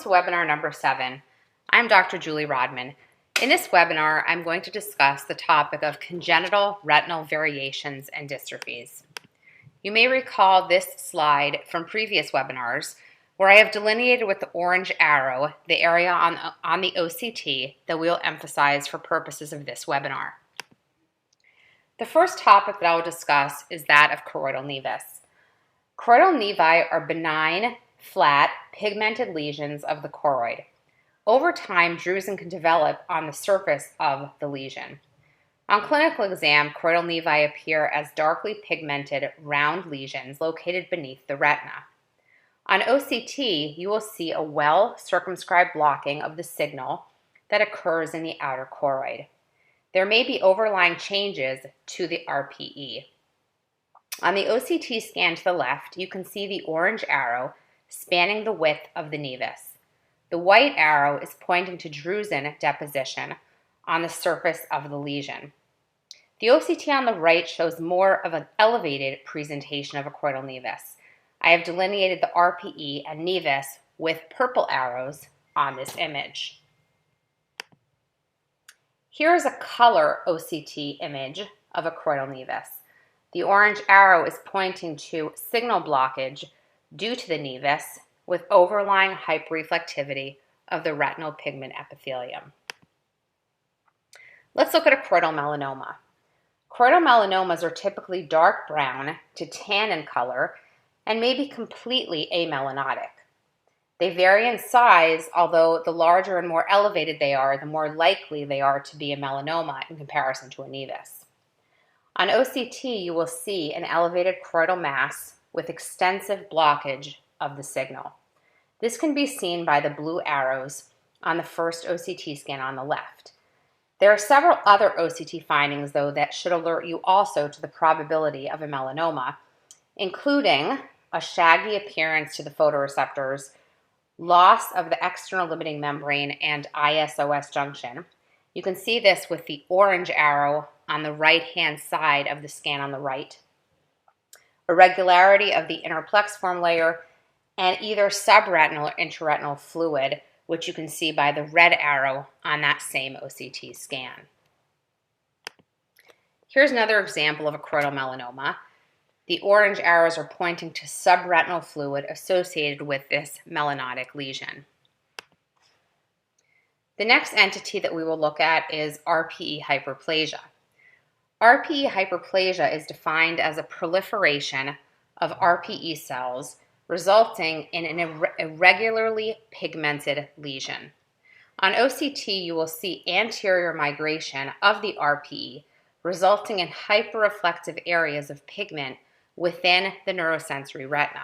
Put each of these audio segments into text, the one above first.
to webinar number 7. I'm Dr. Julie Rodman. In this webinar, I'm going to discuss the topic of congenital retinal variations and dystrophies. You may recall this slide from previous webinars where I have delineated with the orange arrow the area on the OCT that we'll emphasize for purposes of this webinar. The first topic that I will discuss is that of choroidal nevus. Choroidal nevi are benign, flat, pigmented lesions of the choroid. Over time, drusen can develop on the surface of the lesion. On clinical exam, choroidal nevi appear as darkly pigmented, round lesions located beneath the retina. On OCT, you will see a well-circumscribed blocking of the signal that occurs in the outer choroid. There may be overlying changes to the RPE. On the OCT scan to the left, you can see the orange arrow spanning the width of the nevus. The white arrow is pointing to drusen deposition on the surface of the lesion. The OCT on the right shows more of an elevated presentation of a choroidal nevus. I have delineated the RPE and nevus with purple arrows on this image. Here is a color OCT image of a choroidal nevus. The orange arrow is pointing to signal blockage due to the nevus with overlying hyperreflectivity of the retinal pigment epithelium. Let's look at a choroidal melanoma. Choroidal melanomas are typically dark brown to tan in color and may be completely amelanotic. They vary in size, although the larger and more elevated they are, the more likely they are to be a melanoma in comparison to a nevus. On OCT, you will see an elevated choroidal mass with extensive blockage of the signal. This can be seen by the blue arrows on the first OCT scan on the left. There are several other OCT findings, though, that should alert you also to the probability of a melanoma, including a shaggy appearance to the photoreceptors, loss of the external limiting membrane and ISOS junction. You can see this with the orange arrow on the right-hand side of the scan on the right. Irregularity of the inner Plexiform layer, and either subretinal or intraretinal fluid, which you can see by the red arrow on that same OCT scan. Here's another example of a choroidal melanoma. The orange arrows are pointing to subretinal fluid associated with this melanotic lesion. The next entity that we will look at is RPE hyperplasia. RPE hyperplasia is defined as a proliferation of RPE cells resulting in an irregularly pigmented lesion. On OCT, you will see anterior migration of the RPE resulting in hyperreflective areas of pigment within the neurosensory retina.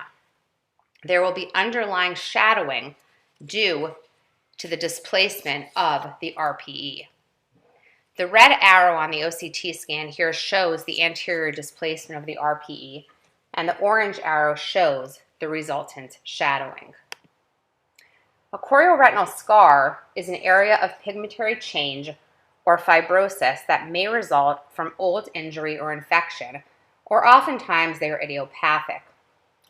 There will be underlying shadowing due to the displacement of the RPE. The red arrow on the OCT scan here shows the anterior displacement of the RPE, and the orange arrow shows the resultant shadowing. A Chorioretinal Scor is an area of pigmentary change or fibrosis that may result from old injury or infection, or oftentimes they are idiopathic.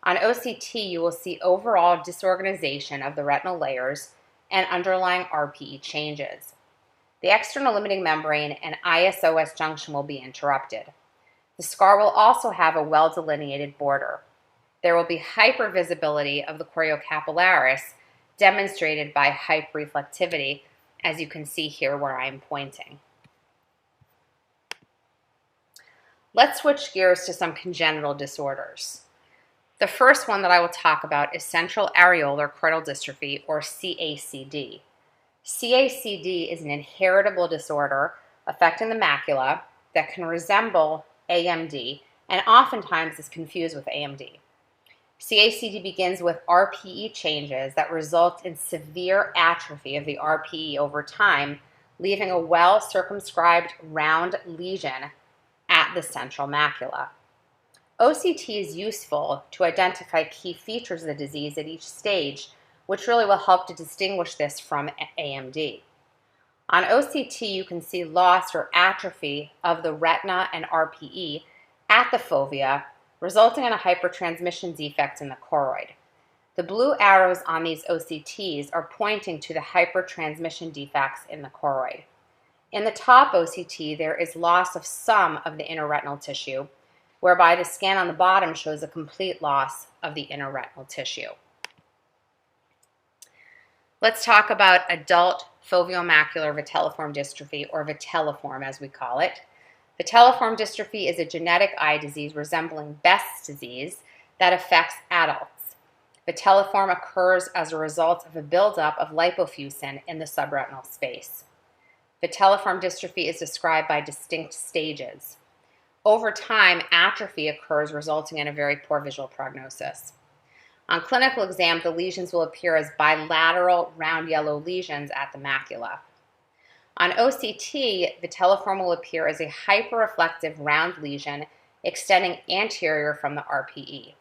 On OCT, you will see overall disorganization of the retinal layers and underlying RPE changes. The external limiting membrane and ISOS junction will be interrupted. The scar will also have a well-delineated border. There will be hypervisibility of the choriocapillaris demonstrated by hyperreflectivity, as you can see here where I am pointing. Let's switch gears to some congenital disorders. The first one that I will talk about is central areolar choroidal dystrophy, or CACD. CACD is an inheritable disorder affecting the macula that can resemble AMD and oftentimes is confused with AMD. CACD begins with RPE changes that result in severe atrophy of the RPE over time, leaving a well-circumscribed round lesion at the central macula. OCT is useful to identify key features of the disease at each stage, which really will help to distinguish this from AMD. On OCT, you can see loss or atrophy of the retina and RPE at the fovea, resulting in a hypertransmission defect in the choroid. The blue arrows on these OCTs are pointing to the hypertransmission defects in the choroid. In the top OCT, there is loss of some of the inner retinal tissue, whereby the scan on the bottom shows a complete loss of the inner retinal tissue. Let's talk about adult foveomacular vitelliform dystrophy, or Vitellform as we call it. Vitellform dystrophy is a genetic eye disease resembling Best's disease that affects adults. Vitellform occurs as a result of a buildup of lipofuscin in the subretinal space. Vitellform dystrophy is described by distinct stages. Over time, atrophy occurs, resulting in a very poor visual prognosis. On clinical exam, the lesions will appear as bilateral round yellow lesions at the macula. On OCT, Vitellform will appear as a hyperreflective round lesion extending anterior from the RPE.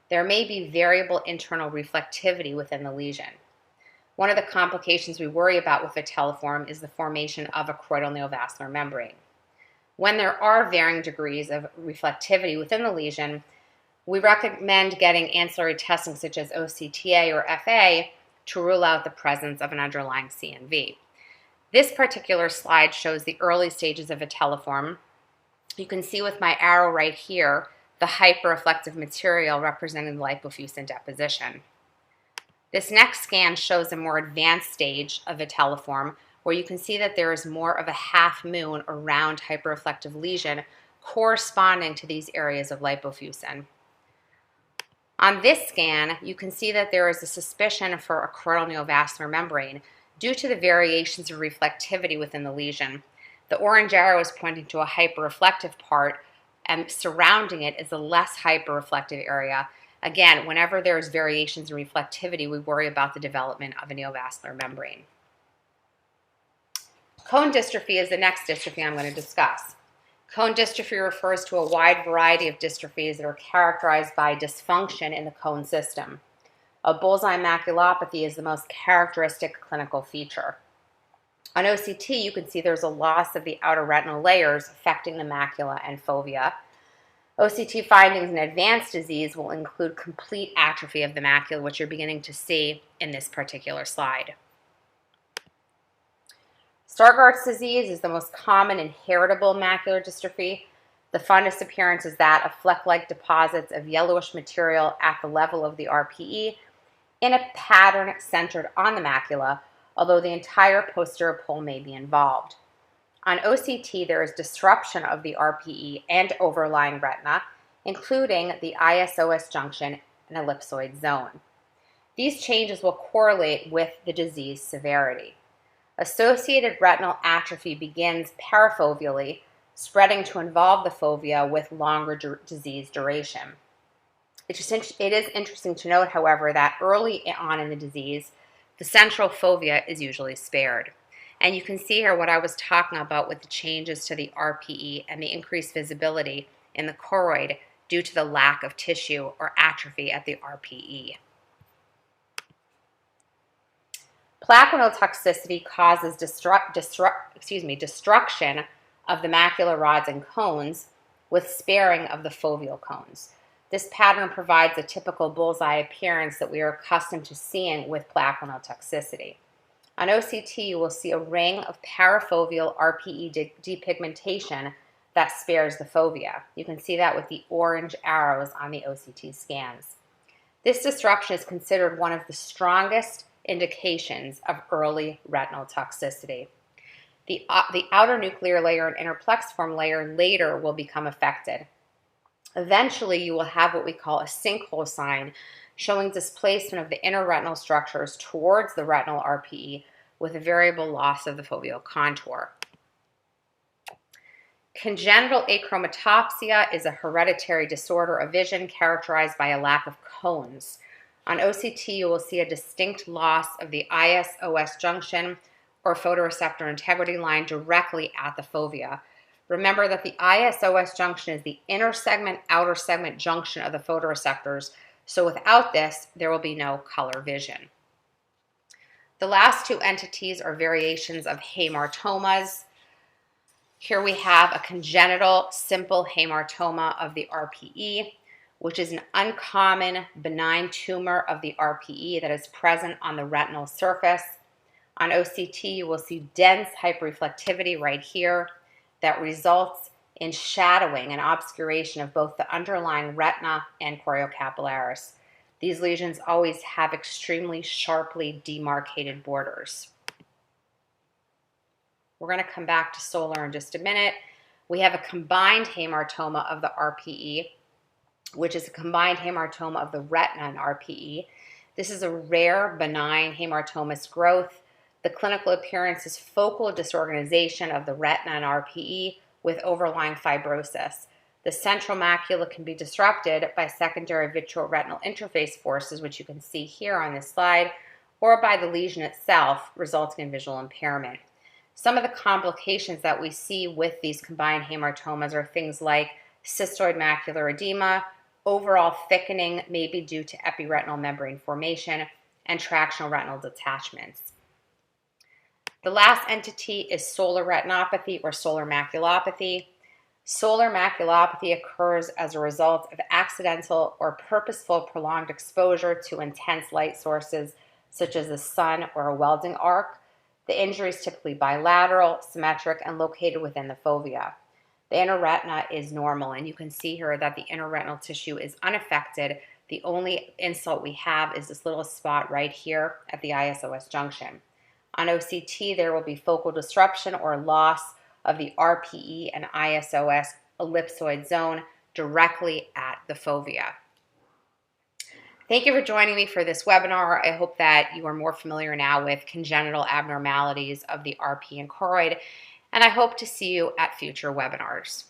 There may be variable internal reflectivity within the lesion. One of the complications we worry about with Vitellform is the formation of a choroidal neovascular membrane. When there are varying degrees of reflectivity within the lesion, we recommend getting ancillary testing such as OCTA or FA to rule out the presence of an underlying CNV. This particular slide shows the early stages of Vitellform. You can see with my arrow right here the hyperreflective material representing the lipofuscin deposition. This next scan shows a more advanced stage of Vitellform, where you can see that there is more of a half moon or round hyperreflective lesion corresponding to these areas of lipofuscin. On this scan, you can see that there is a suspicion for a choroidal neovascular membrane due to the variations of reflectivity within the lesion. The orange arrow is pointing to a hyperreflective part, and surrounding it is a less hyperreflective area. Again, whenever there is variations in reflectivity, we worry about the development of a neovascular membrane. Cone dystrophy is the next dystrophy I'm going to discuss. Cone dystrophy refers to a wide variety of dystrophies that are characterized by dysfunction in the cone system. A bullseye maculopathy is the most characteristic clinical feature. On OCT, you can see there's a loss of the outer retinal layers affecting the macula and fovea. OCT findings in advanced disease will include complete atrophy of the macula, which you're beginning to see in this particular slide. Stargardt's disease is the most common inheritable macular dystrophy. The fundus appearance is that of fleck-like deposits of yellowish material at the level of the RPE in a pattern centered on the macula, although the entire posterior pole may be involved. On OCT, there is disruption of the RPE and overlying retina, including the ISOS junction and ellipsoid zone. These changes will correlate with the disease severity. Associated retinal atrophy begins parafoveally, spreading to involve the fovea with longer disease duration. It is interesting to note, however, that early on in the disease, the central fovea is usually spared. And you can see here what I was talking about with the changes to the RPE and the increased visibility in the choroid due to the lack of tissue or atrophy at the RPE. Plaquenil toxicity causes destruction of the macular rods and cones with sparing of the foveal cones. This pattern provides a typical bullseye appearance that we are accustomed to seeing with plaquenil toxicity. On OCT, you will see a ring of parafoveal RPE depigmentation that spares the fovea. You can see that with the orange arrows on the OCT scans. This disruption is considered one of the strongest indications of early retinal toxicity. The outer nuclear layer and inner plexiform layer later will become affected. Eventually, you will have what we call a sinkhole sign, showing displacement of the inner retinal structures towards the retinal RPE with a variable loss of the foveal contour. Congenital Achromatopsia is a hereditary disorder of vision characterized by a lack of cones. On OCT, you will see a distinct loss of the ISOS junction or photoreceptor integrity line directly at the fovea. Remember that the ISOS junction is the inner segment, outer segment junction of the photoreceptors, so without this, there will be no color vision. The last two entities are variations of hamartomas. Here we have a congenital simple hamartoma of the RPE, which is an uncommon benign tumor of the RPE that is present on the retinal surface. On OCT, you will see dense hyperreflectivity right here that results in shadowing and obscuration of both the underlying retina and choriocapillaris. These lesions always have extremely sharply demarcated borders. We're going to come back to solar in just a minute. We have a combined hamartoma of the RPE, which is a combined hamartoma of the retina and RPE. This is a rare benign hamartomous growth. The clinical appearance is focal disorganization of the retina and RPE with overlying fibrosis. The central macula can be disrupted by secondary vitreoretinal interface forces, which you can see here on this slide, or by the lesion itself, resulting in visual impairment. Some of the complications that we see with these combined hamartomas are things like cystoid macular edema, overall thickening may be due to epiretinal membrane formation, and tractional retinal detachments. The last entity is solar retinopathy or solar maculopathy. Solar maculopathy occurs as a result of accidental or purposeful prolonged exposure to intense light sources such as the sun or a welding arc. The injury is typically bilateral, symmetric, and located within the fovea. The inner retina is normal, and you can see here that the inner retinal tissue is unaffected. The only insult we have is this little spot right here at the ISOS junction. On OCT, there will be focal disruption or loss of the RPE and ISOS ellipsoid zone directly at the fovea. Thank you for joining me for this webinar. I hope that you are more familiar now with congenital abnormalities of the RP and choroid, and I hope to see you at future webinars.